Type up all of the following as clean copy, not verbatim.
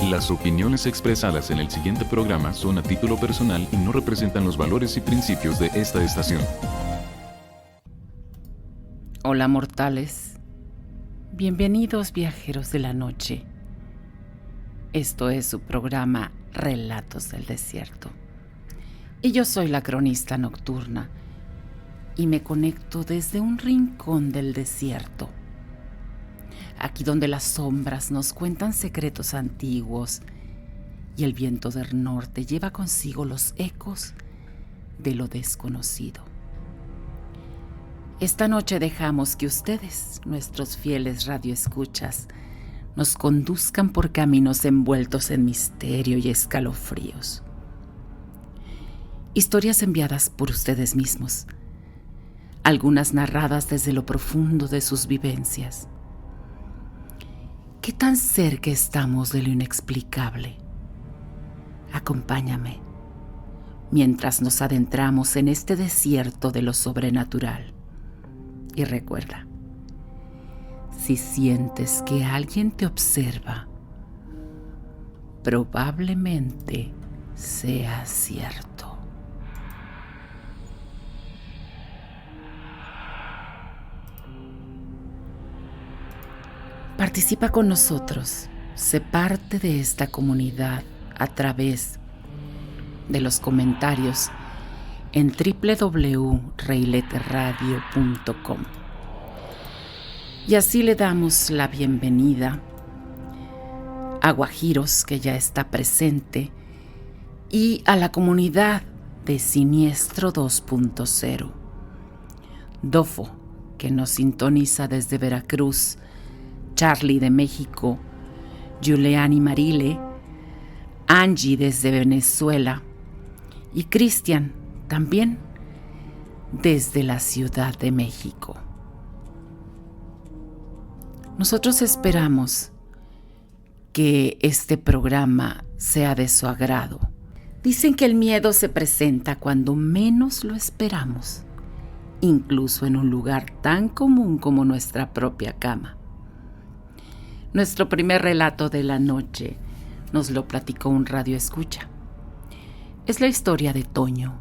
Las opiniones expresadas en el siguiente programa son a título personal y no representan los valores y principios de esta estación. Hola mortales, bienvenidos viajeros de la noche. Esto es su programa Relatos del Desierto. Y yo soy la cronista nocturna y me conecto desde un rincón del desierto. Aquí donde las sombras nos cuentan secretos antiguos y el viento del norte lleva consigo los ecos de lo desconocido. Esta noche dejamos que ustedes, nuestros fieles radioescuchas, nos conduzcan por caminos envueltos en misterio y escalofríos. Historias enviadas por ustedes mismos, algunas narradas desde lo profundo de sus vivencias. ¿Qué tan cerca estamos de lo inexplicable? Acompáñame mientras nos adentramos en este desierto de lo sobrenatural. Y recuerda, si sientes que alguien te observa, probablemente sea cierto. Participa con nosotros, sé parte de esta comunidad a través de los comentarios en www.reiletradio.com. Y así le damos la bienvenida a Guajiros, que ya está presente, y a la comunidad de Siniestro 2.0. Dofo, que nos sintoniza desde Veracruz, Charlie de México, Juliani Marile, Angie desde Venezuela y Cristian también desde la Ciudad de México. Nosotros esperamos que este programa sea de su agrado. Dicen que el miedo se presenta cuando menos lo esperamos, incluso en un lugar tan común como nuestra propia cama. Nuestro primer relato de la noche nos lo platicó un radioescucha. Es la historia de Toño,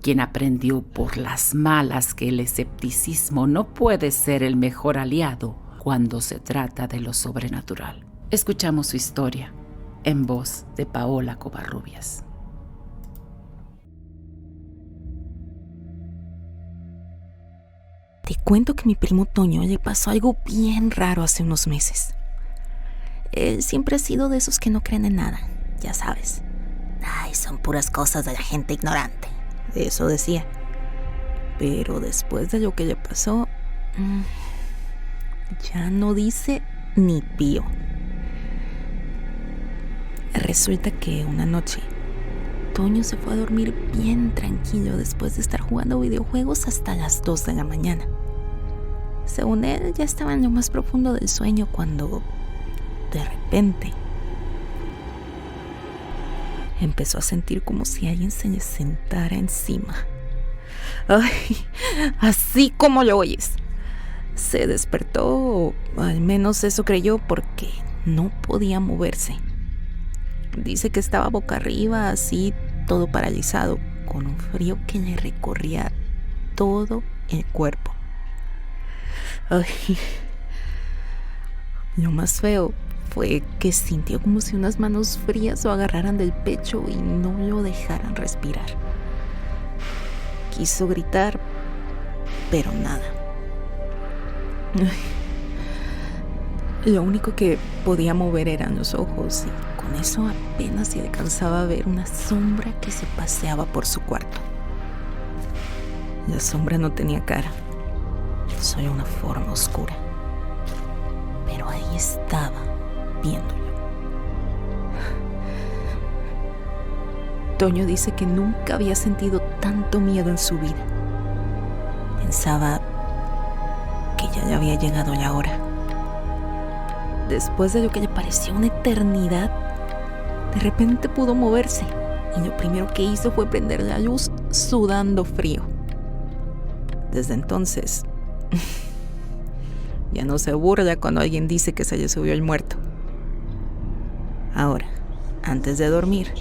quien aprendió por las malas que el escepticismo no puede ser el mejor aliado cuando se trata de lo sobrenatural. Escuchamos su historia en voz de Paola Covarrubias. Te cuento que mi primo Toño le pasó algo bien raro hace unos meses. Él siempre ha sido de esos que no creen en nada, ya sabes. Ay, son puras cosas de la gente ignorante. Eso decía. Pero después de lo que le pasó, ya no dice ni pío. Resulta que una noche Toño se fue a dormir bien tranquilo después de estar jugando videojuegos hasta las 2 de la mañana. Según él, ya estaba en lo más profundo del sueño cuando, de repente, empezó a sentir como si alguien se le sentara encima. Ay, así como lo oyes. Se despertó, o al menos eso creyó, porque no podía moverse. Dice que estaba boca arriba, así, todo paralizado, con un frío que le recorría todo el cuerpo. Ay, lo más feo fue que sintió como si unas manos frías lo agarraran del pecho y no lo dejaran respirar. Quiso gritar, pero nada. Lo único que podía mover eran los ojos y con eso apenas se alcanzaba a ver una sombra que se paseaba por su cuarto. La sombra no tenía cara, solo una forma oscura. Pero ahí estaba, viéndolo. Toño dice que nunca había sentido tanto miedo en su vida. Pensaba que ya le había llegado la hora. Después de lo que le pareció una eternidad, de repente pudo moverse y lo primero que hizo fue prender la luz sudando frío. Desde entonces, ya no se burla cuando alguien dice que se le subió el muerto. Ahora, antes de dormir,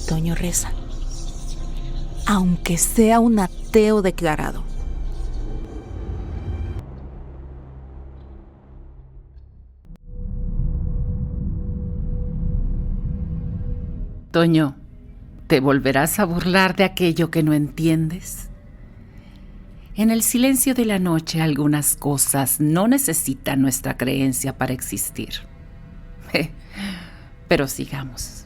Toño reza, aunque sea un ateo declarado. Toño, ¿te volverás a burlar de aquello que no entiendes? En el silencio de la noche algunas cosas no necesitan nuestra creencia para existir. Pero sigamos.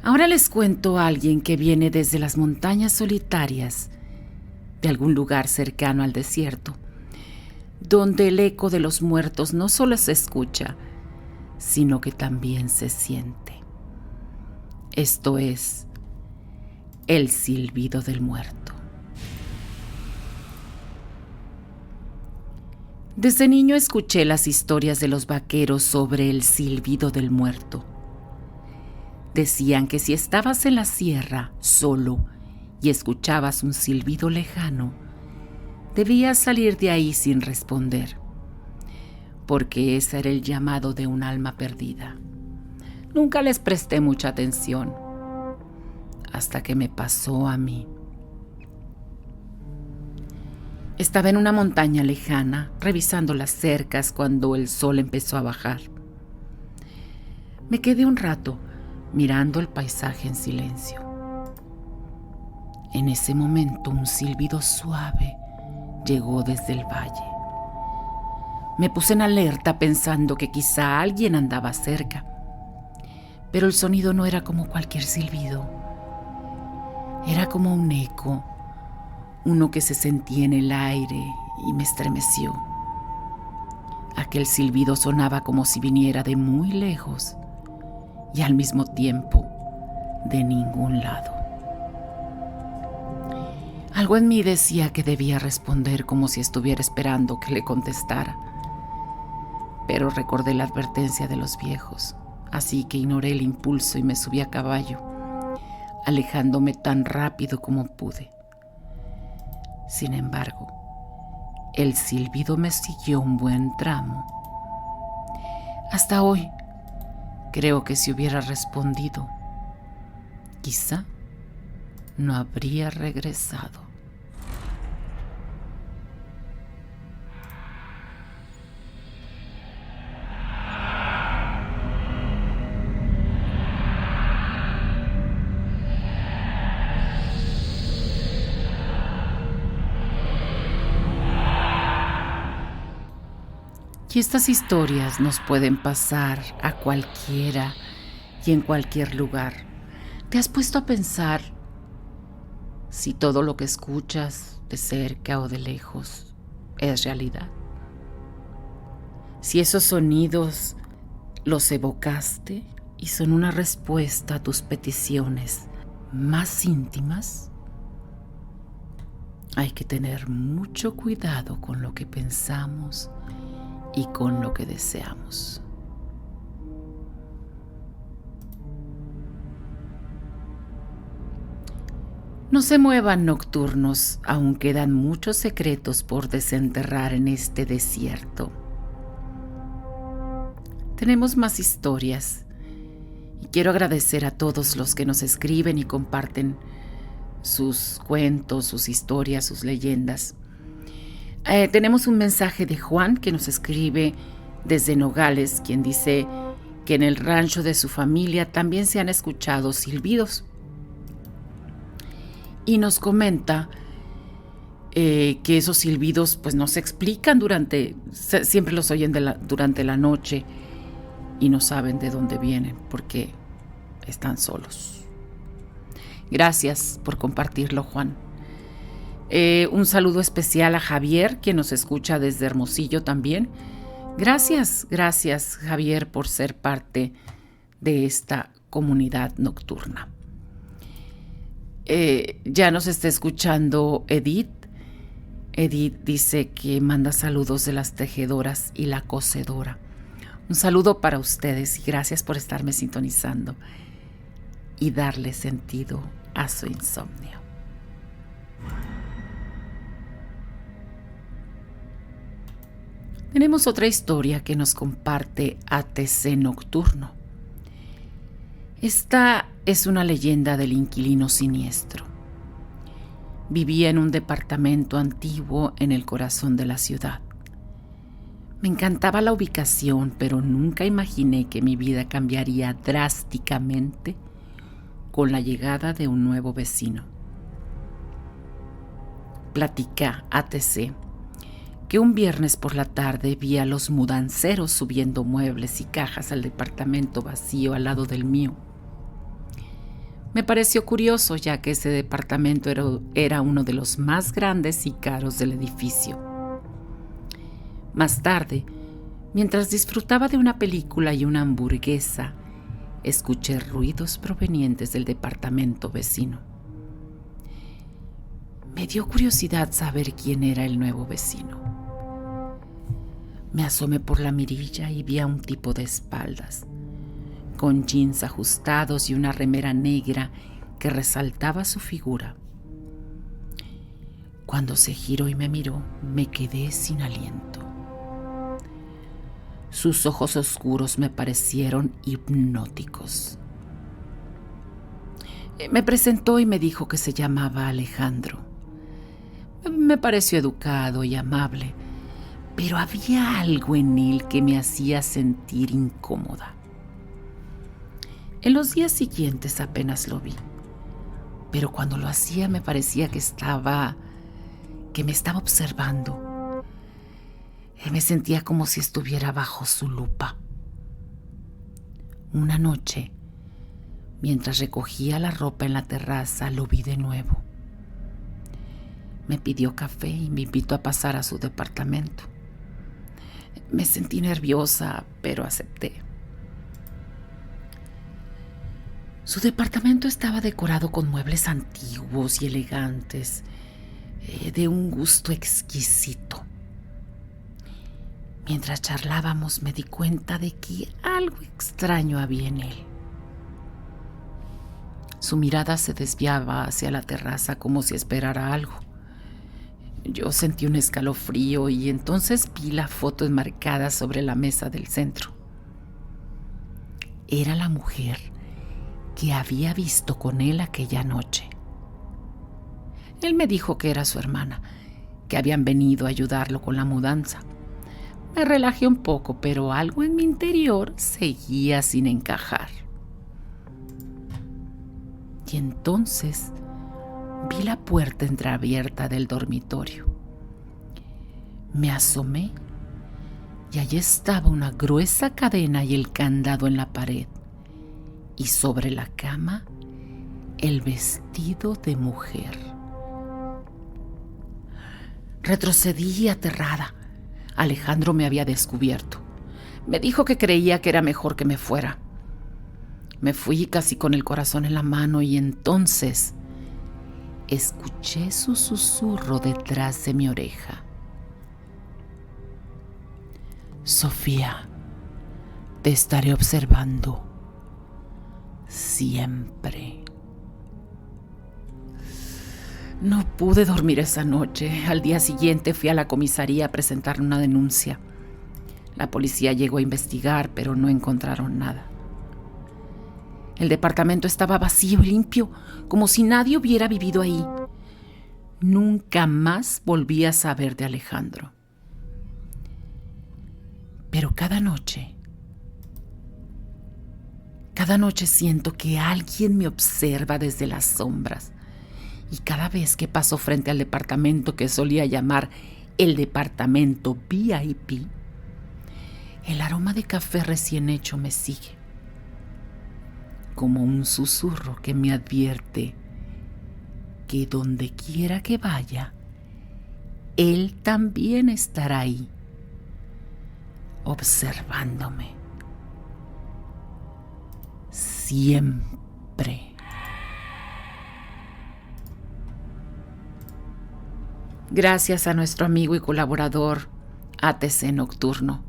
Ahora les cuento a alguien que viene desde las montañas solitarias de algún lugar cercano al desierto, donde el eco de los muertos no solo se escucha, sino que también se siente. Esto es el silbido del muerto. Desde niño escuché las historias de los vaqueros sobre el silbido del muerto. Decían que si estabas en la sierra solo y escuchabas un silbido lejano, debías salir de ahí sin responder, porque ese era el llamado de un alma perdida. Nunca les presté mucha atención, hasta que me pasó a mí. Estaba en una montaña lejana, revisando las cercas cuando el sol empezó a bajar. Me quedé un rato mirando el paisaje en silencio. En ese momento un silbido suave llegó desde el valle. Me puse en alerta pensando que quizá alguien andaba cerca. Pero el sonido no era como cualquier silbido. Era como un eco, uno que se sentía en el aire y me estremeció. Aquel silbido sonaba como si viniera de muy lejos y al mismo tiempo de ningún lado. Algo en mí decía que debía responder como si estuviera esperando que le contestara. Pero recordé la advertencia de los viejos. Así que ignoré el impulso y me subí a caballo, alejándome tan rápido como pude. Sin embargo, el silbido me siguió un buen tramo. Hasta hoy, creo que si hubiera respondido, quizá no habría regresado. Y estas historias nos pueden pasar a cualquiera y en cualquier lugar. ¿Te has puesto a pensar si todo lo que escuchas de cerca o de lejos es realidad? Si esos sonidos los evocaste y son una respuesta a tus peticiones más íntimas. Hay que tener mucho cuidado con lo que pensamos y con lo que deseamos. No se muevan, nocturnos, aún quedan muchos secretos por desenterrar en este desierto. Tenemos más historias y quiero agradecer a todos los que nos escriben y comparten sus cuentos, sus historias, sus leyendas. Tenemos un mensaje de Juan que nos escribe desde Nogales, quien dice que en el rancho de su familia también se han escuchado silbidos. Y nos comenta que esos silbidos pues no se explican siempre los oyen durante la noche y no saben de dónde vienen porque están solos. Gracias por compartirlo, Juan. Un saludo especial a Javier, quien nos escucha desde Hermosillo también. Gracias, Javier, por ser parte de esta comunidad nocturna. Ya nos está escuchando Edith. Edith dice que manda saludos de las tejedoras y la cocedora. Un saludo para ustedes y gracias por estarme sintonizando y darle sentido a su insomnio. Tenemos otra historia que nos comparte ATC Nocturno. Esta es una leyenda del inquilino siniestro. Vivía en un departamento antiguo en el corazón de la ciudad. Me encantaba la ubicación, pero nunca imaginé que mi vida cambiaría drásticamente con la llegada de un nuevo vecino. Platica ATC que un viernes por la tarde vi a los mudanceros subiendo muebles y cajas al departamento vacío al lado del mío. Me pareció curioso, ya que ese departamento era uno de los más grandes y caros del edificio. Más tarde, mientras disfrutaba de una película y una hamburguesa, escuché ruidos provenientes del departamento vecino. Me dio curiosidad saber quién era el nuevo vecino. Me asomé por la mirilla y vi a un tipo de espaldas, con jeans ajustados y una remera negra que resaltaba su figura. Cuando se giró y me miró, me quedé sin aliento. Sus ojos oscuros me parecieron hipnóticos. Me presentó y me dijo que se llamaba Alejandro. Me pareció educado y amable, pero había algo en él que me hacía sentir incómoda. En los días siguientes apenas lo vi, pero cuando lo hacía me parecía que me estaba observando. Me sentía como si estuviera bajo su lupa. Una noche, mientras recogía la ropa en la terraza, lo vi de nuevo. Me pidió café y me invitó a pasar a su departamento. Me sentí nerviosa, pero acepté. Su departamento estaba decorado con muebles antiguos y elegantes, de un gusto exquisito. Mientras charlábamos me di cuenta de que algo extraño había en él. Su mirada se desviaba hacia la terraza como si esperara algo. Yo sentí un escalofrío y entonces vi la foto enmarcada sobre la mesa del centro. Era la mujer que había visto con él aquella noche. Él me dijo que era su hermana, que habían venido a ayudarlo con la mudanza. Me relajé un poco, pero algo en mi interior seguía sin encajar. Y entonces vi la puerta entreabierta del dormitorio. Me asomé y allí estaba una gruesa cadena y el candado en la pared. Y sobre la cama, el vestido de mujer. Retrocedí aterrada. Alejandro me había descubierto. Me dijo que creía que era mejor que me fuera. Me fui casi con el corazón en la mano y entonces escuché su susurro detrás de mi oreja. Sofía, te estaré observando siempre. No pude dormir esa noche. Al día siguiente fui a la comisaría a presentar una denuncia. La policía llegó a investigar, pero no encontraron nada. El departamento estaba vacío y limpio, como si nadie hubiera vivido ahí. Nunca más volví a saber de Alejandro. Pero cada noche siento que alguien me observa desde las sombras. Y cada vez que paso frente al departamento que solía llamar el departamento VIP, el aroma de café recién hecho me sigue, como un susurro que me advierte que donde quiera que vaya, él también estará ahí, observándome. Siempre. Gracias a nuestro amigo y colaborador ATC Nocturno.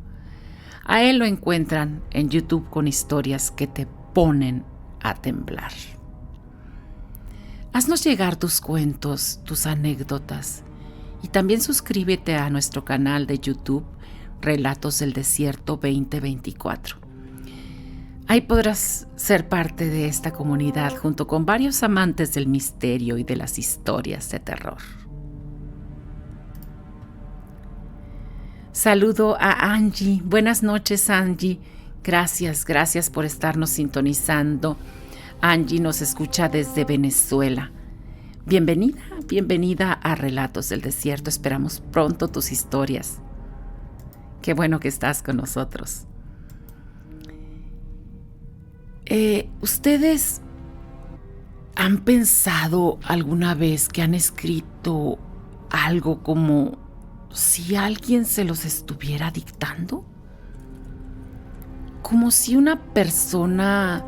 A él lo encuentran en YouTube con historias que te ponen a temblar. Haznos llegar tus cuentos, tus anécdotas y también suscríbete a nuestro canal de YouTube Relatos del Desierto 2024. Ahí podrás ser parte de esta comunidad junto con varios amantes del misterio y de las historias de terror. Saludo a Angie. Buenas noches, Angie. Gracias por estarnos sintonizando. Angie nos escucha desde Venezuela. Bienvenida a Relatos del Desierto. Esperamos pronto tus historias. Qué bueno que estás con nosotros. ¿Ustedes han pensado alguna vez que han escrito algo como si alguien se los estuviera dictando? Como si una persona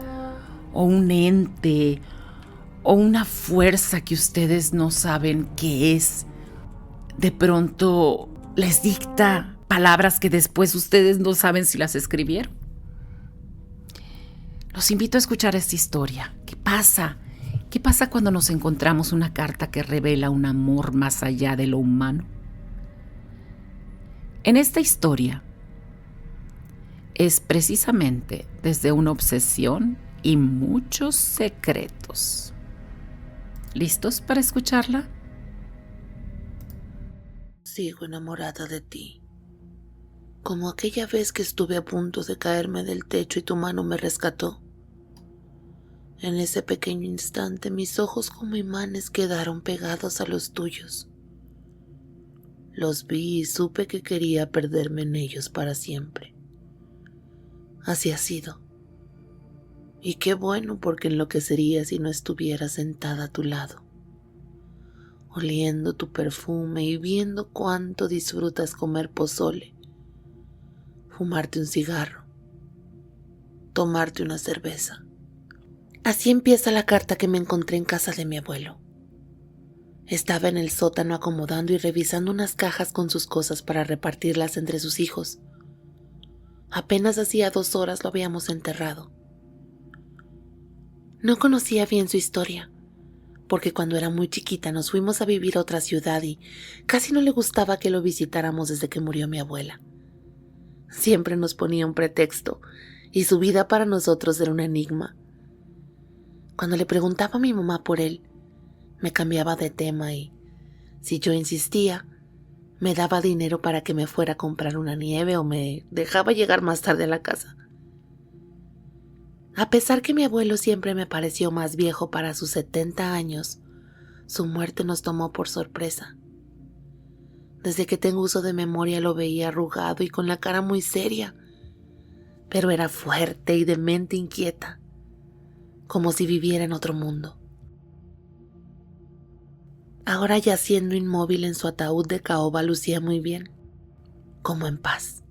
o un ente o una fuerza que ustedes no saben qué es, de pronto les dicta palabras que después ustedes no saben si las escribieron. Los invito a escuchar esta historia. ¿Qué pasa? ¿Qué pasa cuando nos encontramos una carta que revela un amor más allá de lo humano? En esta historia es precisamente desde una obsesión y muchos secretos. ¿Listos para escucharla? Sigo enamorada de ti. Como aquella vez que estuve a punto de caerme del techo y tu mano me rescató. En ese pequeño instante mis ojos como imanes quedaron pegados a los tuyos. Los vi y supe que quería perderme en ellos para siempre. Así ha sido. Y qué bueno, porque enloquecería si no estuviera sentada a tu lado, oliendo tu perfume y viendo cuánto disfrutas comer pozole, fumarte un cigarro, tomarte una cerveza. Así empieza la carta que me encontré en casa de mi abuelo. Estaba en el sótano acomodando y revisando unas cajas con sus cosas para repartirlas entre sus hijos. Apenas hacía 2 horas lo habíamos enterrado. No conocía bien su historia, porque cuando era muy chiquita nos fuimos a vivir a otra ciudad y casi no le gustaba que lo visitáramos desde que murió mi abuela. Siempre nos ponía un pretexto y su vida para nosotros era un enigma. Cuando le preguntaba a mi mamá por él, me cambiaba de tema y, si yo insistía, me daba dinero para que me fuera a comprar una nieve o me dejaba llegar más tarde a la casa. A pesar que mi abuelo siempre me pareció más viejo para sus 70 años, su muerte nos tomó por sorpresa. Desde que tengo uso de memoria lo veía arrugado y con la cara muy seria, pero era fuerte y de mente inquieta, como si viviera en otro mundo. Ahora yaciendo inmóvil en su ataúd de caoba lucía muy bien, como en paz.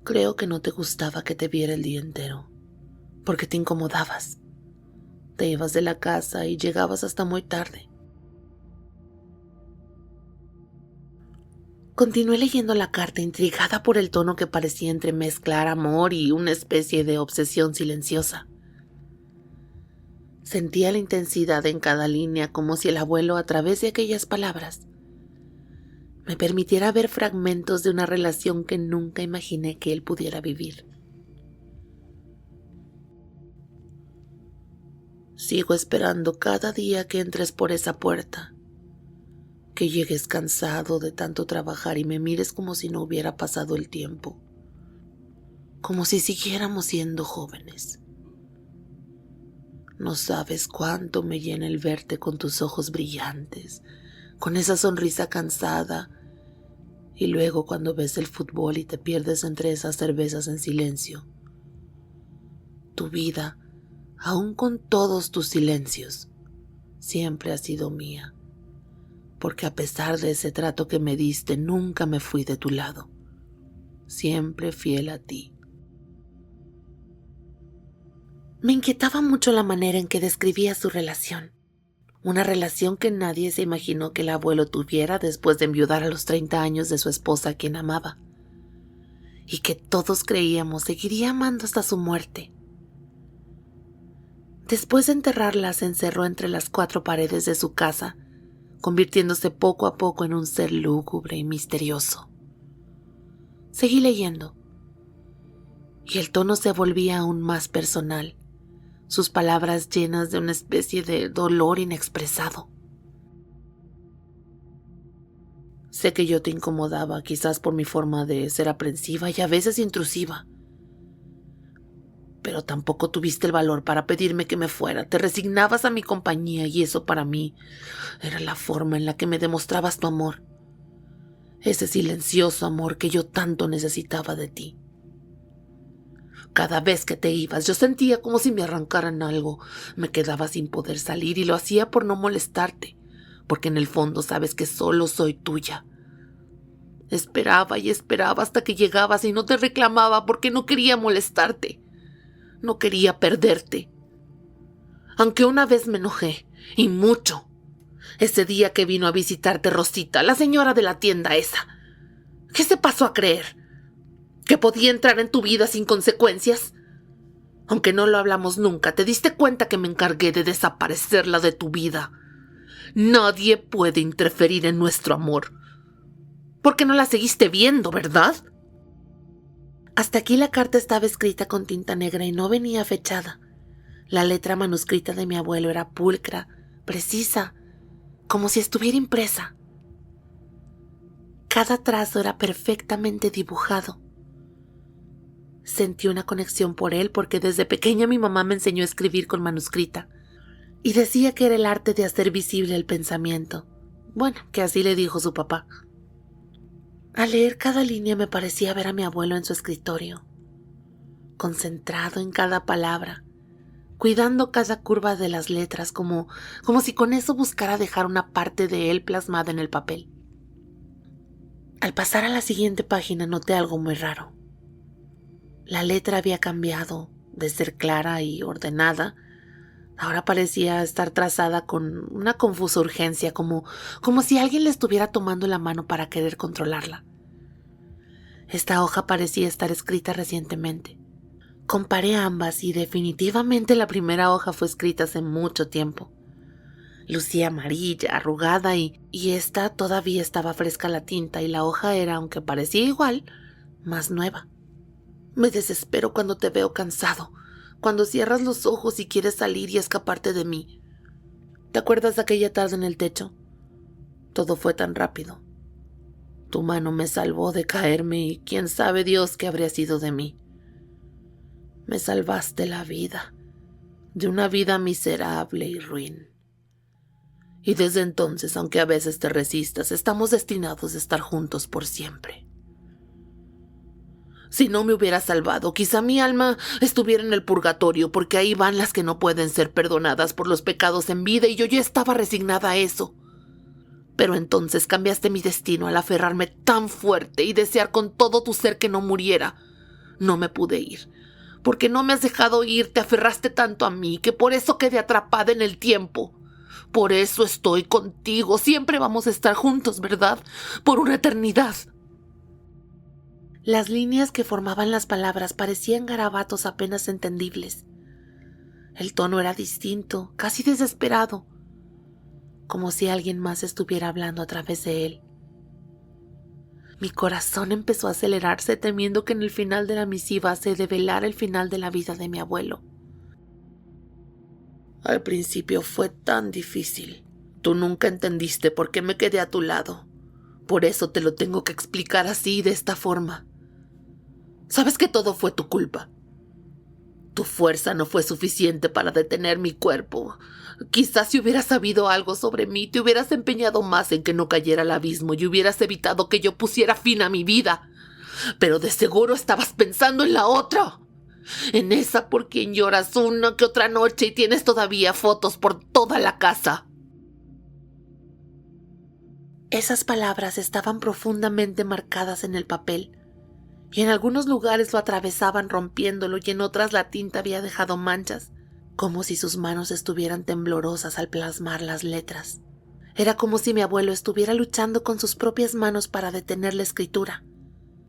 Creo que no te gustaba que te viera el día entero, porque te incomodabas. Te ibas de la casa y llegabas hasta muy tarde. Continué leyendo la carta intrigada por el tono que parecía entremezclar amor y una especie de obsesión silenciosa. Sentía la intensidad en cada línea, como si el abuelo, a través de aquellas palabras, me permitiera ver fragmentos de una relación que nunca imaginé que él pudiera vivir. Sigo esperando cada día que entres por esa puerta, que llegues cansado de tanto trabajar y me mires como si no hubiera pasado el tiempo, como si siguiéramos siendo jóvenes. No sabes cuánto me llena el verte con tus ojos brillantes, con esa sonrisa cansada, y luego cuando ves el fútbol y te pierdes entre esas cervezas en silencio. Tu vida, aun con todos tus silencios, siempre ha sido mía. Porque a pesar de ese trato que me diste, nunca me fui de tu lado, siempre fiel a ti. Me inquietaba mucho la manera en que describía su relación, una relación que nadie se imaginó que el abuelo tuviera después de enviudar a los 30 años de su esposa a quien amaba, y que todos creíamos seguiría amando hasta su muerte. Después de enterrarla, se encerró entre las 4 paredes de su casa, convirtiéndose poco a poco en un ser lúgubre y misterioso. Seguí leyendo, y el tono se volvía aún más personal, sus palabras llenas de una especie de dolor inexpresado. Sé que yo te incomodaba, quizás por mi forma de ser aprensiva y a veces intrusiva. Pero tampoco tuviste el valor para pedirme que me fuera. Te resignabas a mi compañía y eso para mí era la forma en la que me demostrabas tu amor. Ese silencioso amor que yo tanto necesitaba de ti. Cada vez que te ibas, yo sentía como si me arrancaran algo. Me quedaba sin poder salir y lo hacía por no molestarte, porque en el fondo sabes que solo soy tuya. Esperaba y esperaba hasta que llegabas y no te reclamaba porque no quería molestarte. No quería perderte. Aunque una vez me enojé, y mucho. Ese día que vino a visitarte Rosita, la señora de la tienda esa. ¿Qué se pasó a creer? ¿Que podía entrar en tu vida sin consecuencias? Aunque no lo hablamos nunca, te diste cuenta que me encargué de desaparecerla de tu vida. Nadie puede interferir en nuestro amor. Porque no la seguiste viendo, ¿verdad? Hasta aquí la carta estaba escrita con tinta negra y no venía fechada. La letra manuscrita de mi abuelo era pulcra, precisa, como si estuviera impresa. Cada trazo era perfectamente dibujado. Sentí una conexión por él porque desde pequeña mi mamá me enseñó a escribir con manuscrita y decía que era el arte de hacer visible el pensamiento. Bueno, que así le dijo su papá. Al leer cada línea me parecía ver a mi abuelo en su escritorio, concentrado en cada palabra, cuidando cada curva de las letras, como si con eso buscara dejar una parte de él plasmada en el papel. Al pasar a la siguiente página noté algo muy raro. La letra había cambiado de ser clara y ordenada. Ahora parecía estar trazada con una confusa urgencia, como si alguien le estuviera tomando la mano para querer controlarla. Esta hoja parecía estar escrita recientemente. Comparé ambas y definitivamente la primera hoja fue escrita hace mucho tiempo. Lucía amarilla, arrugada y esta todavía estaba fresca la tinta y la hoja era, aunque parecía igual, más nueva. Me desespero cuando te veo cansado, cuando cierras los ojos y quieres salir y escaparte de mí. ¿Te acuerdas de aquella tarde en el techo? Todo fue tan rápido. Tu mano me salvó de caerme y quién sabe Dios qué habría sido de mí. Me salvaste la vida, de una vida miserable y ruin. Y desde entonces, aunque a veces te resistas, estamos destinados a estar juntos por siempre. Si no me hubieras salvado, quizá mi alma estuviera en el purgatorio, porque ahí van las que no pueden ser perdonadas por los pecados en vida y yo ya estaba resignada a eso. Pero entonces cambiaste mi destino al aferrarme tan fuerte y desear con todo tu ser que no muriera. No me pude ir, porque no me has dejado ir, te aferraste tanto a mí que por eso quedé atrapada en el tiempo. Por eso estoy contigo, siempre vamos a estar juntos, ¿verdad? Por una eternidad. Las líneas que formaban las palabras parecían garabatos apenas entendibles. El tono era distinto, casi desesperado, como si alguien más estuviera hablando a través de él. Mi corazón empezó a acelerarse temiendo que en el final de la misiva se develara el final de la vida de mi abuelo. Al principio fue tan difícil. Tú nunca entendiste por qué me quedé a tu lado. Por eso te lo tengo que explicar así, de esta forma. Sabes que todo fue tu culpa. Tu fuerza no fue suficiente para detener mi cuerpo. Quizás si hubieras sabido algo sobre mí, te hubieras empeñado más en que no cayera al abismo y hubieras evitado que yo pusiera fin a mi vida. Pero de seguro estabas pensando en la otra. En esa por quien lloras una que otra noche y tienes todavía fotos por toda la casa. Esas palabras estaban profundamente marcadas en el papel. Y en algunos lugares lo atravesaban rompiéndolo y en otras la tinta había dejado manchas, como si sus manos estuvieran temblorosas al plasmar las letras. Era como si mi abuelo estuviera luchando con sus propias manos para detener la escritura.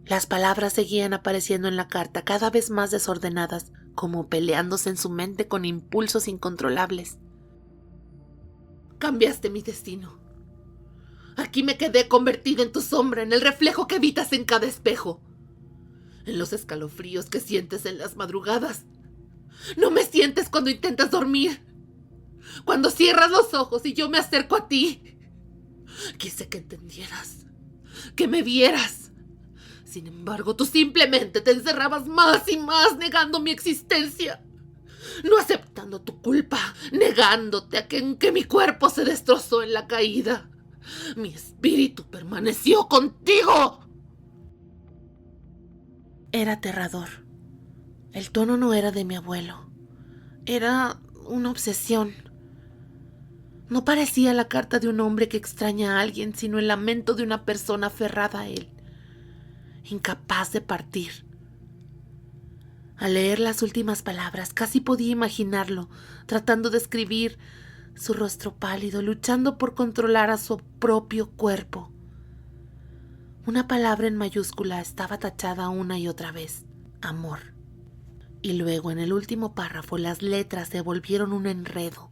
Las palabras seguían apareciendo en la carta, cada vez más desordenadas, como peleándose en su mente con impulsos incontrolables. Cambiaste mi destino. Aquí me quedé convertida en tu sombra, en el reflejo que evitas en cada espejo. en los escalofríos que sientes en las madrugadas. No me sientes cuando intentas dormir, cuando cierras los ojos y yo me acerco a ti. Quise que entendieras, que me vieras. Sin embargo, tú simplemente te encerrabas más y más negando mi existencia, no aceptando tu culpa, negándote a que mi cuerpo se destrozó en la caída. Mi espíritu permaneció contigo. Era aterrador. El tono no era de mi abuelo. Era una obsesión. No parecía la carta de un hombre que extraña a alguien, sino el lamento de una persona aferrada a él, incapaz de partir. Al leer las últimas palabras, casi podía imaginarlo, tratando de escribir su rostro pálido, luchando por controlar a su propio cuerpo. Una palabra en mayúscula estaba tachada una y otra vez: amor. Y luego, en el último párrafo, las letras se volvieron un enredo,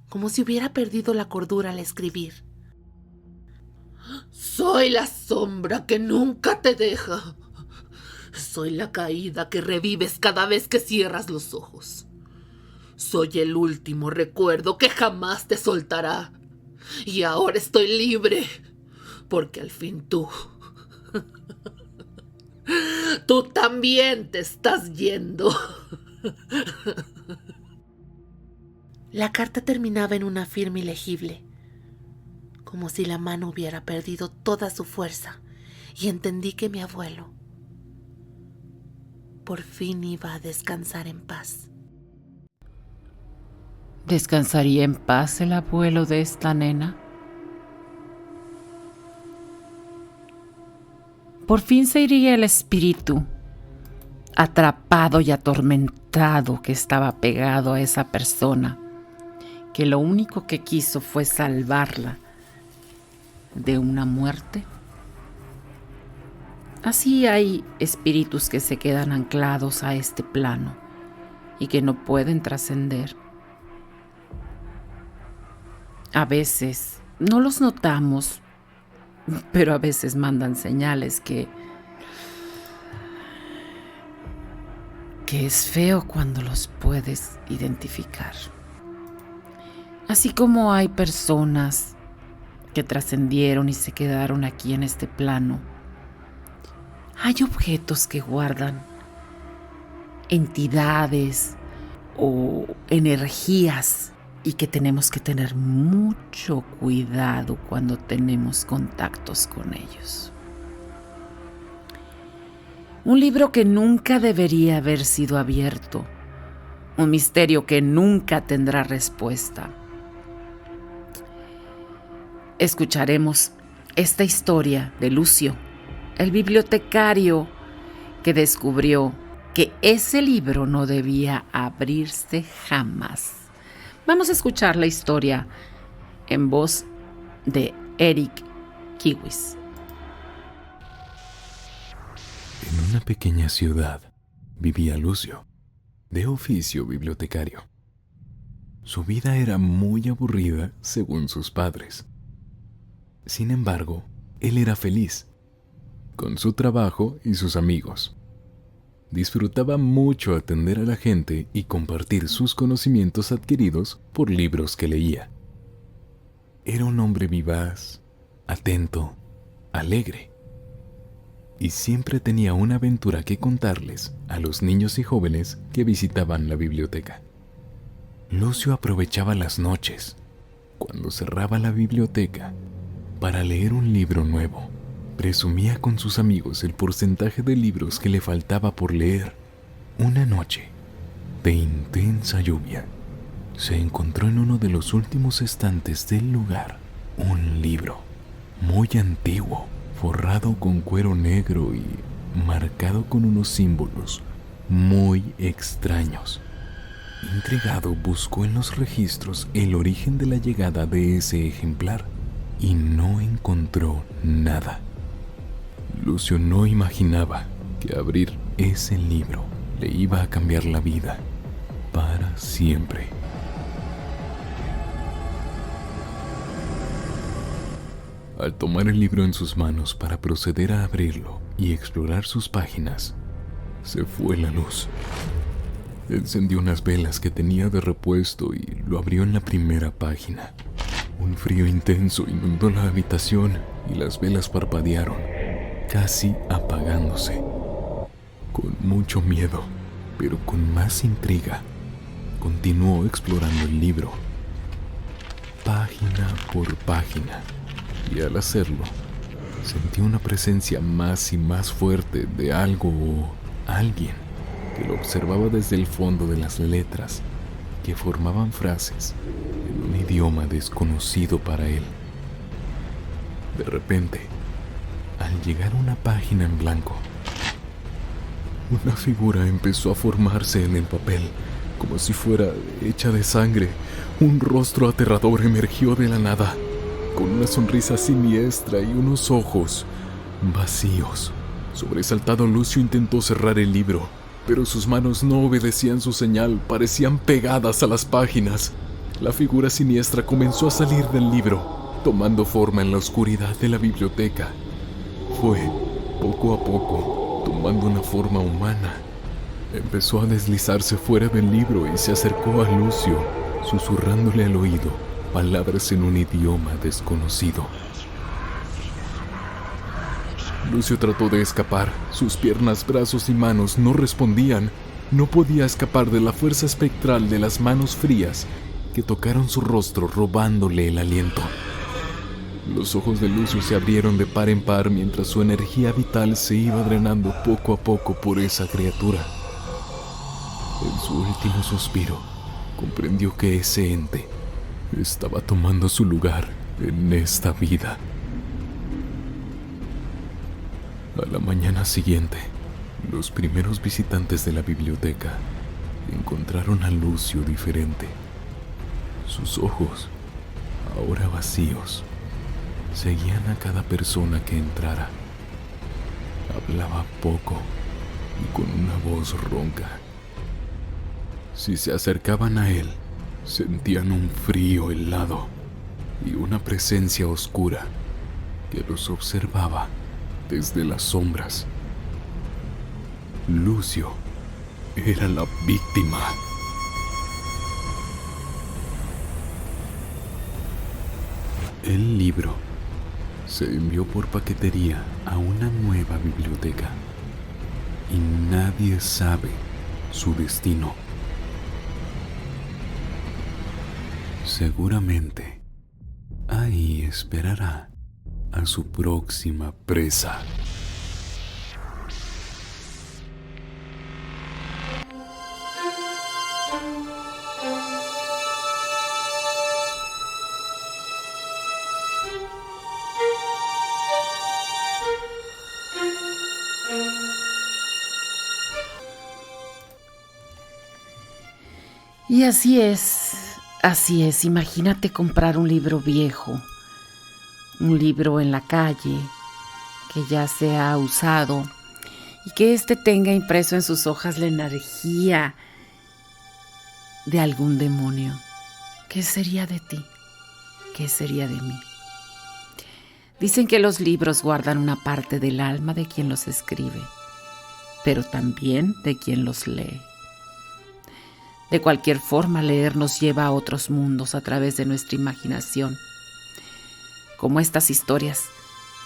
como si hubiera perdido la cordura al escribir. Soy la sombra que nunca te deja. Soy la caída que revives cada vez que cierras los ojos. Soy el último recuerdo que jamás te soltará. Y ahora estoy libre, porque al fin tú también te estás yendo. La carta terminaba en una firma ilegible, como si la mano hubiera perdido toda su fuerza, y entendí que mi abuelo por fin iba a descansar en paz. ¿Descansaría en paz el abuelo de esta nena? Por fin se iría el espíritu, atrapado y atormentado que estaba pegado a esa persona, que lo único que quiso fue salvarla de una muerte. Así hay espíritus que se quedan anclados a este plano y que no pueden trascender. A veces no los notamos, pero a veces mandan señales que es feo cuando los puedes identificar. Así como hay personas que trascendieron y se quedaron aquí en este plano, hay objetos que guardan entidades o energías y que tenemos que tener mucho cuidado cuando tenemos contactos con ellos. Un libro que nunca debería haber sido abierto, un misterio que nunca tendrá respuesta. Escucharemos esta historia de Lucio, el bibliotecario que descubrió que ese libro no debía abrirse jamás. Vamos a escuchar la historia en voz de Eric Kiwis. En una pequeña ciudad vivía Lucio, de oficio bibliotecario. Su vida era muy aburrida según sus padres. Sin embargo, él era feliz con su trabajo y sus amigos. Disfrutaba mucho atender a la gente y compartir sus conocimientos adquiridos por libros que leía. Era un hombre vivaz, atento, alegre, y siempre tenía una aventura que contarles a los niños y jóvenes que visitaban la biblioteca. Lucio aprovechaba las noches, cuando cerraba la biblioteca, para leer un libro nuevo. Presumía con sus amigos el porcentaje de libros que le faltaba por leer. Una noche de intensa lluvia, se encontró en uno de los últimos estantes del lugar un libro muy antiguo, forrado con cuero negro y marcado con unos símbolos muy extraños. Intrigado, buscó en los registros el origen de la llegada de ese ejemplar y no encontró nada. Lucio no imaginaba que abrir ese libro le iba a cambiar la vida para siempre. Al tomar el libro en sus manos para proceder a abrirlo y explorar sus páginas, se fue la luz. Encendió unas velas que tenía de repuesto y lo abrió en la primera página. Un frío intenso inundó la habitación y las velas parpadearon, casi apagándose. Con mucho miedo, pero con más intriga, continuó explorando el libro, página por página, y al hacerlo, sentí una presencia más y más fuerte de algo o alguien que lo observaba desde el fondo de las letras que formaban frases en un idioma desconocido para él. De repente, al llegar a una página en blanco, una figura empezó a formarse en el papel, como si fuera hecha de sangre. Un rostro aterrador emergió de la nada, con una sonrisa siniestra y unos ojos vacíos. Sobresaltado, Lucio intentó cerrar el libro, pero sus manos no obedecían su señal, parecían pegadas a las páginas. La figura siniestra comenzó a salir del libro, tomando forma en la oscuridad de la biblioteca. Fue, poco a poco, tomando una forma humana. Empezó a deslizarse fuera del libro y se acercó a Lucio, susurrándole al oído palabras en un idioma desconocido. Lucio trató de escapar. Sus piernas, brazos y manos no respondían. No podía escapar de la fuerza espectral de las manos frías que tocaron su rostro, robándole el aliento. Los ojos de Lucio se abrieron de par en par mientras su energía vital se iba drenando poco a poco por esa criatura. En su último suspiro, comprendió que ese ente estaba tomando su lugar en esta vida. A la mañana siguiente, los primeros visitantes de la biblioteca encontraron a Lucio diferente. Sus ojos, ahora vacíos, seguían a cada persona que entrara. Hablaba poco y con una voz ronca. Si se acercaban a él, sentían un frío helado y una presencia oscura que los observaba desde las sombras. Lucio era la víctima. El libro se envió por paquetería a una nueva biblioteca y nadie sabe su destino. Seguramente ahí esperará a su próxima presa. Y así es, imagínate comprar un libro viejo, un libro en la calle que ya se ha usado y que tenga impreso en sus hojas la energía de algún demonio. ¿Qué sería de ti? ¿Qué sería de mí? Dicen que los libros guardan una parte del alma de quien los escribe, pero también de quien los lee. De cualquier forma, leer nos lleva a otros mundos a través de nuestra imaginación, como estas historias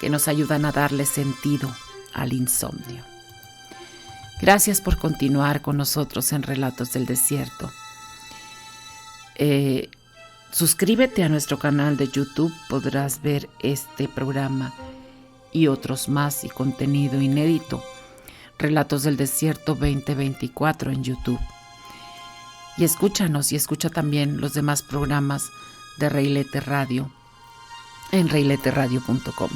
que nos ayudan a darle sentido al insomnio. Gracias por continuar con nosotros en Relatos del Desierto. Suscríbete a nuestro canal de YouTube, podrás ver este programa y otros más y contenido inédito. Relatos del Desierto 2024 en YouTube. Y escúchanos y escucha también los demás programas de Reilete Radio en reileteradio.com.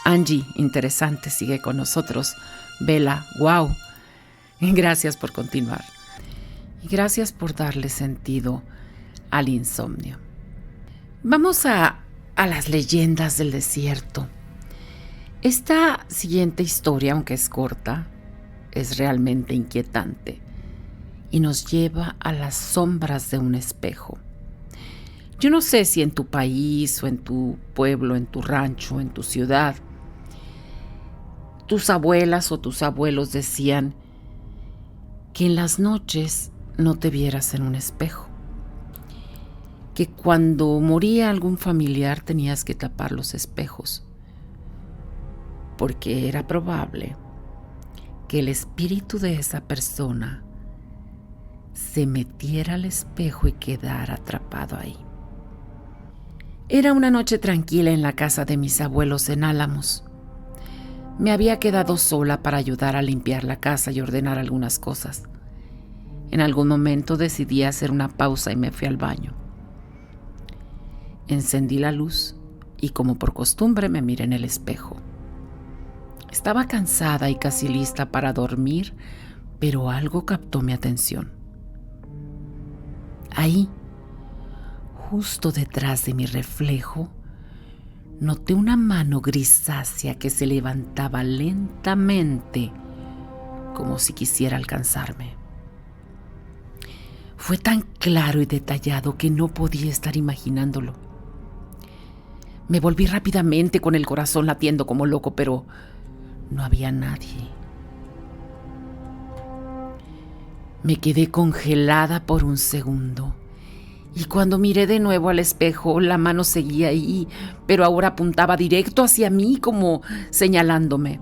Angie, interesante, sigue con nosotros. Bella, wow. Gracias por continuar. Y gracias por darle sentido al insomnio. Vamos a las leyendas del desierto. Esta siguiente historia, aunque es corta, es realmente inquietante y nos lleva a las sombras de un espejo. Yo no sé si en tu país o en tu pueblo, en tu rancho, en tu ciudad, tus abuelas o tus abuelos decían que en las noches no te vieras en un espejo, que cuando moría algún familiar tenías que tapar los espejos, porque era probable que el espíritu de esa persona se metiera al espejo y quedara atrapado ahí. Era una noche tranquila en la casa de mis abuelos en Álamos. Me había quedado sola para ayudar a limpiar la casa y ordenar algunas cosas. En algún momento decidí hacer una pausa y me fui al baño. Encendí la luz y, como por costumbre, me miré en el espejo. Estaba cansada y casi lista para dormir, pero algo captó mi atención. Ahí, justo detrás de mi reflejo, noté una mano grisácea que se levantaba lentamente, como si quisiera alcanzarme. Fue tan claro y detallado que no podía estar imaginándolo. Me volví rápidamente con el corazón latiendo como loco, pero no había nadie. Me quedé congelada por un segundo. Y cuando miré de nuevo al espejo, la mano seguía ahí, pero ahora apuntaba directo hacia mí, como señalándome.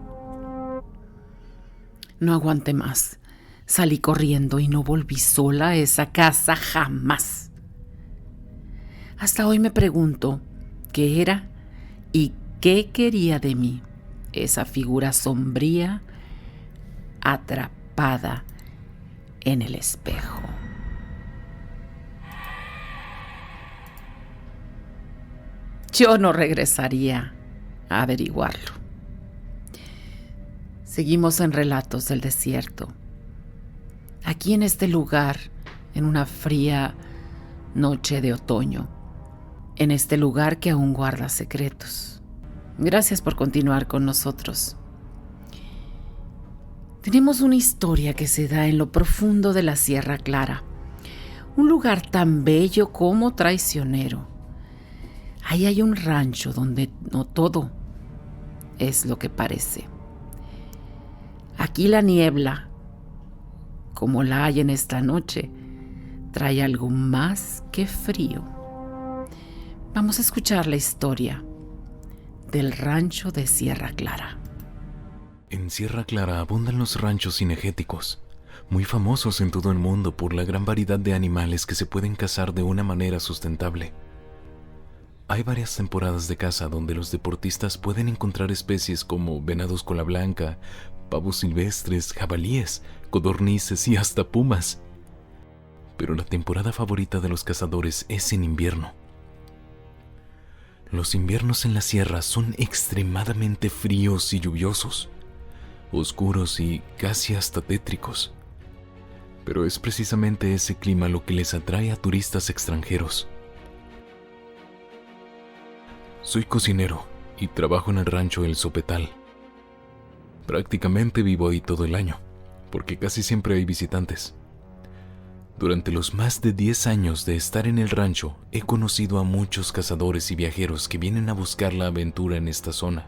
No aguanté más. Salí corriendo y no volví sola a esa casa jamás. Hasta hoy me pregunto qué era y qué quería de mí esa figura sombría atrapada en el espejo. Yo no regresaría a averiguarlo. Seguimos en Relatos del Desierto. Aquí en este lugar, en una fría noche de otoño, en este lugar que aún guarda secretos. Gracias por continuar con nosotros. Tenemos una historia que se da en lo profundo de la Sierra Clara, un lugar tan bello como traicionero. Ahí hay un rancho donde no todo es lo que parece. Aquí la niebla, como la hay en esta noche, trae algo más que frío. Vamos a escuchar la historia del rancho de Sierra Clara. En Sierra Clara abundan los ranchos cinegéticos, muy famosos en todo el mundo por la gran variedad de animales que se pueden cazar de una manera sustentable. Hay varias temporadas de caza donde los deportistas pueden encontrar especies como venados cola blanca, pavos silvestres, jabalíes, codornices y hasta pumas. Pero la temporada favorita de los cazadores es en invierno. Los inviernos en la sierra son extremadamente fríos y lluviosos, oscuros y casi hasta tétricos. Pero es precisamente ese clima lo que les atrae a turistas extranjeros. Soy cocinero y trabajo en el rancho El Sopetal. Prácticamente vivo ahí todo el año, porque casi siempre hay visitantes. Durante los más de 10 años de estar en el rancho, he conocido a muchos cazadores y viajeros que vienen a buscar la aventura en esta zona.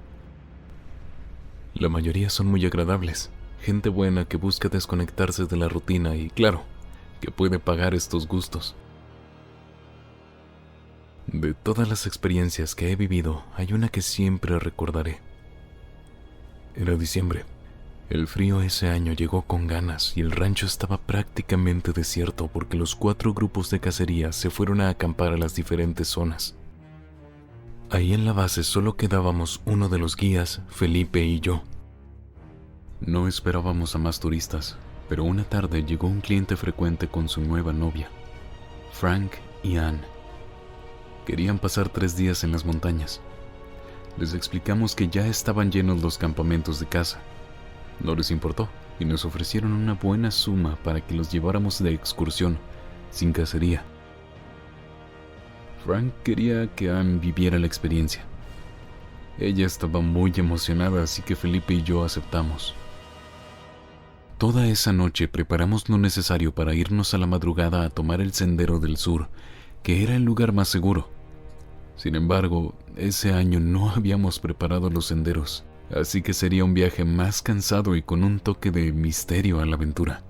La mayoría son muy agradables, gente buena que busca desconectarse de la rutina y, claro, que puede pagar estos gustos. De todas las experiencias que he vivido, hay una que siempre recordaré. Era diciembre. El frío ese año llegó con ganas y el rancho estaba prácticamente desierto porque los 4 grupos de cacería se fueron a acampar a las diferentes zonas. Ahí en la base solo quedábamos uno de los guías, Felipe y yo. No esperábamos a más turistas, pero una tarde llegó un cliente frecuente con su nueva novia, Frank y Ann. Querían pasar 3 días en las montañas. Les explicamos que ya estaban llenos los campamentos de caza. No les importó y nos ofrecieron una buena suma para que los lleváramos de excursión, sin cacería. Frank quería que Ann viviera la experiencia. Ella estaba muy emocionada, así que Felipe y yo aceptamos. Toda esa noche preparamos lo necesario para irnos a la madrugada a tomar el sendero del sur, que era el lugar más seguro. Sin embargo, ese año no habíamos preparado los senderos, así que sería un viaje más cansado y con un toque de misterio a la aventura.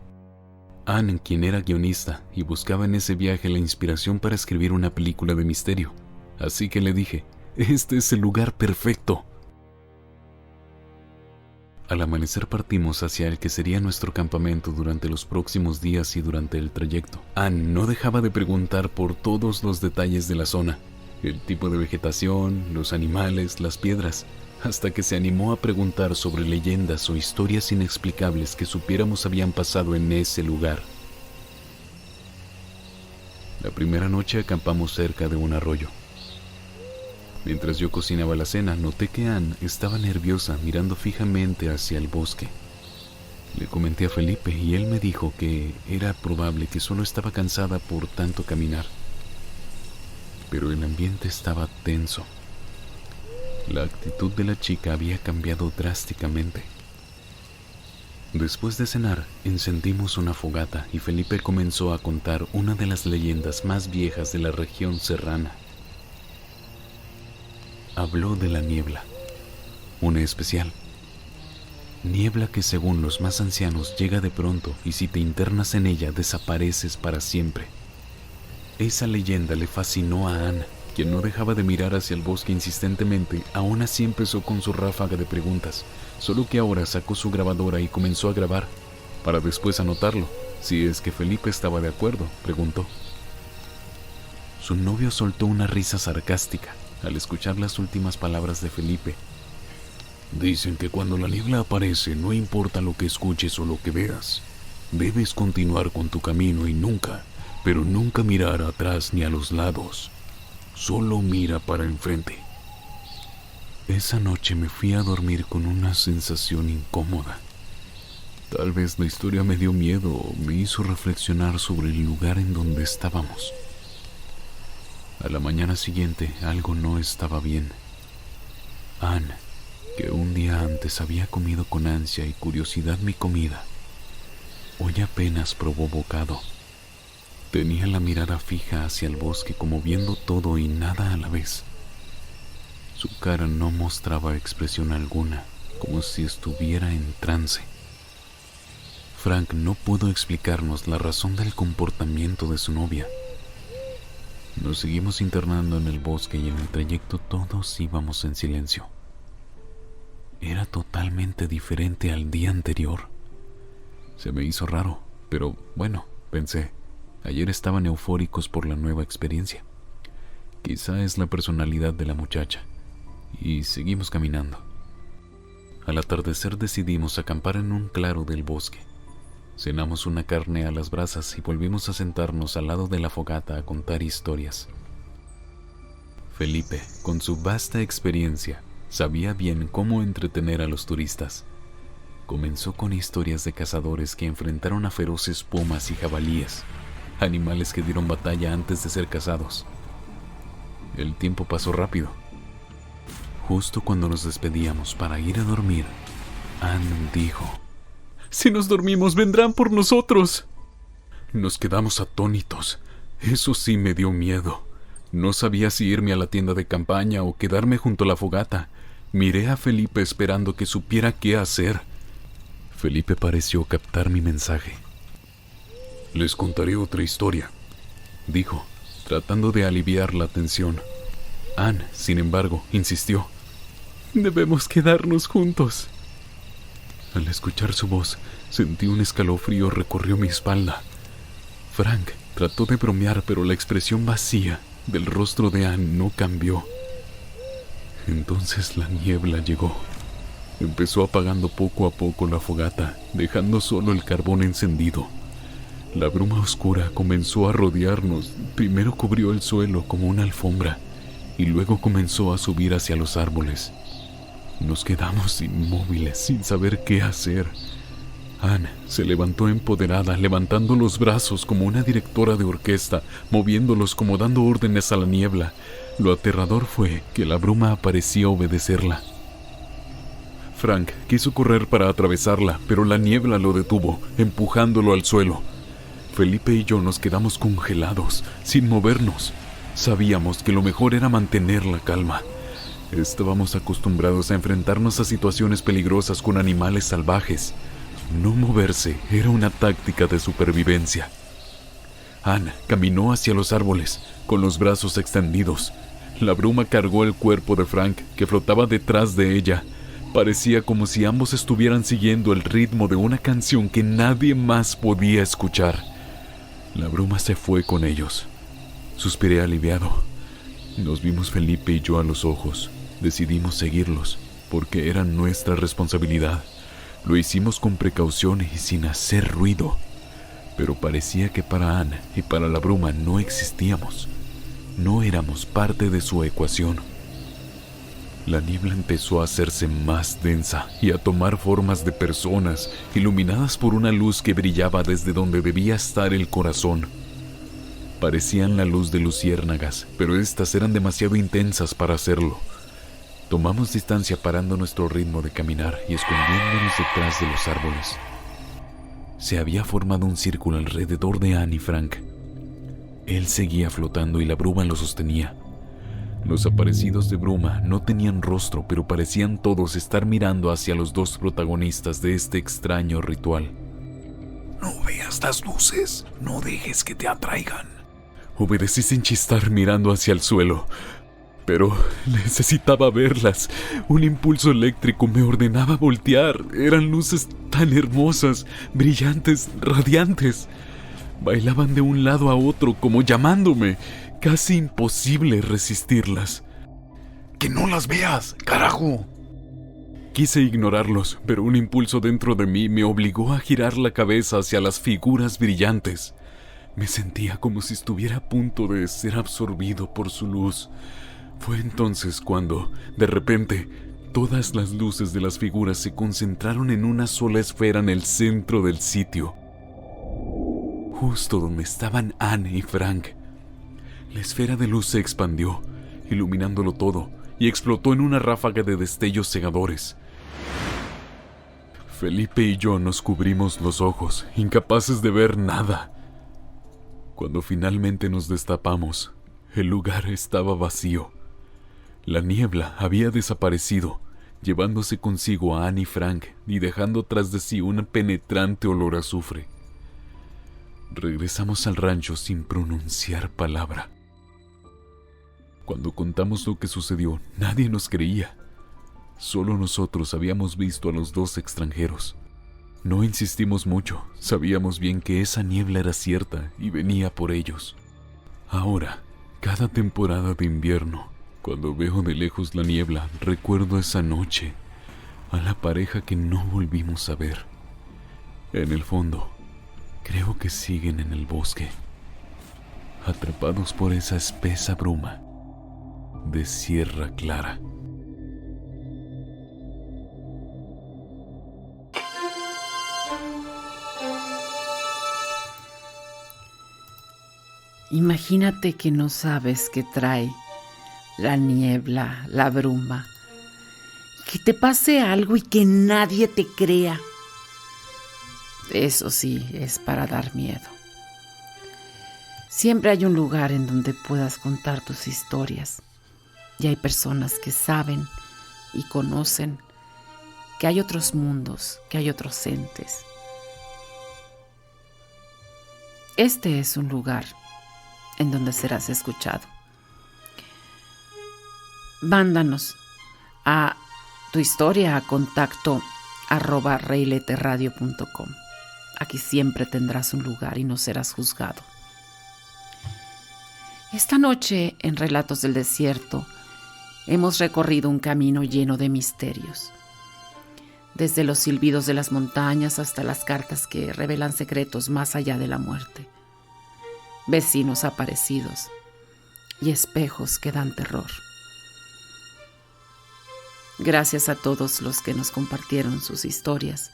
Anne, quien era guionista y buscaba en ese viaje la inspiración para escribir una película de misterio, así que le dije, este es el lugar perfecto. Al amanecer partimos hacia el que sería nuestro campamento durante los próximos días y durante el trayecto. Anne no dejaba de preguntar por todos los detalles de la zona, el tipo de vegetación, los animales, las piedras, hasta que se animó a preguntar sobre leyendas o historias inexplicables que supiéramos habían pasado en ese lugar. La primera noche acampamos cerca de un arroyo. Mientras yo cocinaba la cena, noté que Anne estaba nerviosa mirando fijamente hacia el bosque. Le comenté a Felipe y él me dijo que era probable que solo estaba cansada por tanto caminar. Pero el ambiente estaba tenso. La actitud de la chica había cambiado drásticamente. Después de cenar, encendimos una fogata y Felipe comenzó a contar una de las leyendas más viejas de la región serrana. Habló de la niebla, una especial. Niebla que según los más ancianos llega de pronto y si te internas en ella desapareces para siempre. Esa leyenda le fascinó a Anne, quien no dejaba de mirar hacia el bosque insistentemente. Aún así empezó con su ráfaga de preguntas, solo que ahora sacó su grabadora y comenzó a grabar, para después anotarlo. Si es que Felipe estaba de acuerdo, preguntó. Su novio soltó una risa sarcástica al escuchar las últimas palabras de Felipe. Dicen que cuando la niebla aparece, no importa lo que escuches o lo que veas, debes continuar con tu camino y nunca, pero nunca mirar atrás ni a los lados. Solo mira para enfrente. Esa noche me fui a dormir con una sensación incómoda. Tal vez la historia me dio miedo o me hizo reflexionar sobre el lugar en donde estábamos. A la mañana siguiente algo no estaba bien. Anne, que un día antes había comido con ansia y curiosidad mi comida, hoy apenas probó bocado. Tenía la mirada fija hacia el bosque como viendo todo y nada a la vez. Su cara no mostraba expresión alguna, como si estuviera en trance. Frank no pudo explicarnos la razón del comportamiento de su novia. Nos seguimos internando en el bosque y en el trayecto todos íbamos en silencio. Era totalmente diferente al día anterior. Se me hizo raro, pero bueno, pensé, ayer estaban eufóricos por la nueva experiencia. Quizá es la personalidad de la muchacha. Y seguimos caminando. Al atardecer decidimos acampar en un claro del bosque. Cenamos una carne a las brasas y volvimos a sentarnos al lado de la fogata a contar historias. Felipe, con su vasta experiencia, sabía bien cómo entretener a los turistas. Comenzó con historias de cazadores que enfrentaron a feroces pumas y jabalíes, animales que dieron batalla antes de ser cazados. El tiempo pasó rápido. Justo cuando nos despedíamos para ir a dormir, Anne dijo: «Si nos dormimos, vendrán por nosotros». Nos quedamos atónitos. Eso sí me dio miedo. No sabía si irme a la tienda de campaña o quedarme junto a la fogata. Miré a Felipe esperando que supiera qué hacer. Felipe pareció captar mi mensaje. «Les contaré otra historia», dijo, tratando de aliviar la tensión. Anne, sin embargo, insistió: «Debemos quedarnos juntos». Al escuchar su voz, sentí un escalofrío recorrió mi espalda. Frank trató de bromear, pero la expresión vacía del rostro de Anne no cambió. Entonces la niebla llegó. Empezó apagando poco a poco la fogata, dejando solo el carbón encendido. La bruma oscura comenzó a rodearnos. Primero cubrió el suelo como una alfombra y luego comenzó a subir hacia los árboles. Nos quedamos inmóviles, sin saber qué hacer. Anne se levantó empoderada, levantando los brazos como una directora de orquesta, moviéndolos como dando órdenes a la niebla. Lo aterrador fue que la bruma parecía obedecerla. Frank quiso correr para atravesarla, pero la niebla lo detuvo, empujándolo al suelo. Felipe y yo nos quedamos congelados, sin movernos. Sabíamos que lo mejor era mantener la calma. Estábamos acostumbrados a enfrentarnos a situaciones peligrosas con animales salvajes. No moverse era una táctica de supervivencia. Anne caminó hacia los árboles, con los brazos extendidos. La bruma cargó el cuerpo de Frank, que flotaba detrás de ella. Parecía como si ambos estuvieran siguiendo el ritmo de una canción que nadie más podía escuchar. La bruma se fue con ellos. Suspiré aliviado. Nos vimos Felipe y yo a los ojos. Decidimos seguirlos, porque era nuestra responsabilidad. Lo hicimos con precaución y sin hacer ruido. Pero parecía que para Anne y para la bruma no existíamos. No éramos parte de su ecuación. La niebla empezó a hacerse más densa y a tomar formas de personas, iluminadas por una luz que brillaba desde donde debía estar el corazón. Parecían la luz de luciérnagas, pero estas eran demasiado intensas para hacerlo. Tomamos distancia parando nuestro ritmo de caminar y escondiéndonos detrás de los árboles. Se había formado un círculo alrededor de Anne y Frank. Él seguía flotando y la bruma lo sostenía. Los aparecidos de bruma no tenían rostro, pero parecían todos estar mirando hacia los dos protagonistas de este extraño ritual. No veas las luces, no dejes que te atraigan. Obedecí sin chistar mirando hacia el suelo, pero necesitaba verlas. Un impulso eléctrico me ordenaba voltear. Eran luces tan hermosas, brillantes, radiantes. Bailaban de un lado a otro como llamándome. Casi imposible resistirlas. ¡Que no las veas, carajo! Quise ignorarlos, pero un impulso dentro de mí me obligó a girar la cabeza hacia las figuras brillantes. Me sentía como si estuviera a punto de ser absorbido por su luz. Fue entonces cuando, de repente, todas las luces de las figuras se concentraron en una sola esfera en el centro del sitio, justo donde estaban Anne y Frank. La esfera de luz se expandió, iluminándolo todo, y explotó en una ráfaga de destellos cegadores. Felipe y yo nos cubrimos los ojos, incapaces de ver nada. Cuando finalmente nos destapamos, el lugar estaba vacío. La niebla había desaparecido, llevándose consigo a Anne y Frank y dejando tras de sí un penetrante olor a azufre. Regresamos al rancho sin pronunciar palabra. Cuando contamos lo que sucedió, nadie nos creía. Solo nosotros habíamos visto a los dos extranjeros. No insistimos mucho, sabíamos bien que esa niebla era cierta y venía por ellos. Ahora, cada temporada de invierno, cuando veo de lejos la niebla, recuerdo esa noche, a la pareja que no volvimos a ver. En el fondo, creo que siguen en el bosque, atrapados por esa espesa bruma de Sierra Clara. Imagínate que no sabes qué trae la niebla, la bruma, que te pase algo y que nadie te crea. Eso sí, es para dar miedo. Siempre hay un lugar en donde puedas contar tus historias. Y hay personas que saben y conocen que hay otros mundos, que hay otros entes. Este es un lugar en donde serás escuchado. Mándanos a tu historia a contacto@reyleteradio.com. Aquí siempre tendrás un lugar y no serás juzgado. Esta noche, en Relatos del Desierto, hemos recorrido un camino lleno de misterios. Desde los silbidos de las montañas hasta las cartas que revelan secretos más allá de la muerte. Vecinos aparecidos y espejos que dan terror. Gracias a todos los que nos compartieron sus historias,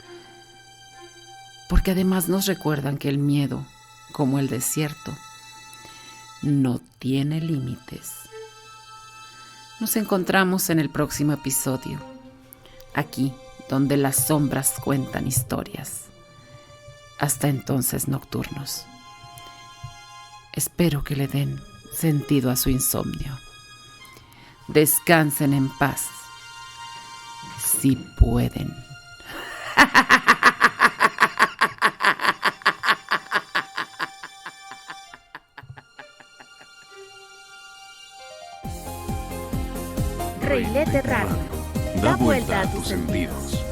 porque además nos recuerdan que el miedo, como el desierto, no tiene límites. Nos encontramos en el próximo episodio, aquí donde las sombras cuentan historias. Hasta entonces, nocturnos. Espero que le den sentido a su insomnio. Descansen en paz, si pueden. Reilete Radio. Da vuelta a tus sentidos.